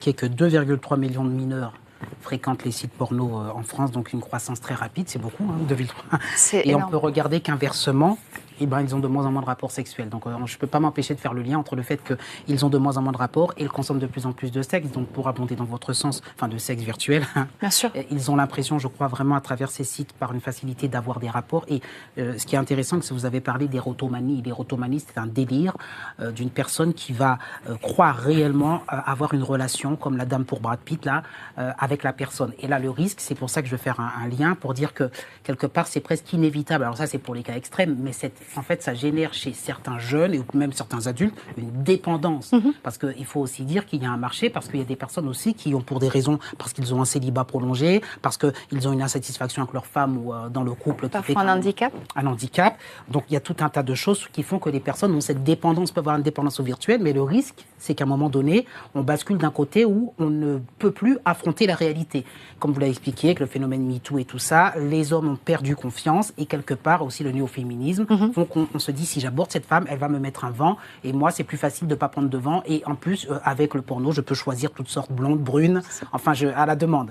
qui est que 2,3 millions de mineurs fréquentent les sites porno en France, donc une croissance très rapide, c'est beaucoup, hein, 2,3. Et énorme. on peut regarder qu'inversement, eh ben, ils ont de moins en moins de rapports sexuels. Donc je ne peux pas m'empêcher de faire le lien entre le fait qu'ils ont de moins en moins de rapports et ils consomment de plus en plus de sexe. Donc pour abonder dans votre sens, enfin de sexe virtuel, Bien sûr. ils ont l'impression, je crois, vraiment à travers ces sites, par une facilité d'avoir des rapports. Et ce qui est intéressant, c'est que vous avez parlé d'érotomanie. L'érotomanie, c'est un délire d'une personne qui va croire réellement avoir une relation, comme la dame pour Brad Pitt, là, avec la personne. Et là, le risque, c'est pour ça que je veux faire un lien, pour dire que quelque part, c'est presque inévitable. Alors ça, c'est pour les cas extrêmes, mais en fait, ça génère chez certains jeunes et même certains adultes une dépendance. Parce qu'il faut aussi dire qu'il y a un marché, parce qu'il y a des personnes aussi qui ont, pour des raisons, parce qu'ils ont un célibat prolongé, parce qu'ils ont une insatisfaction avec leur femme ou dans le couple. Parfois un handicap. Un handicap. Donc il y a tout un tas de choses qui font que les personnes ont cette dépendance, peuvent avoir une dépendance au virtuel, mais le risque, c'est qu'à un moment donné, on bascule d'un côté où on ne peut plus affronter la réalité. Comme vous l'avez expliqué, avec le phénomène MeToo et tout ça, les hommes ont perdu confiance et quelque part aussi le néo-féminisme font qu'on se dit, si j'aborde cette femme, elle va me mettre un vent et moi, c'est plus facile de ne pas prendre de vent et en plus, avec le porno, je peux choisir toutes sortes blondes, brunes, enfin, à la demande.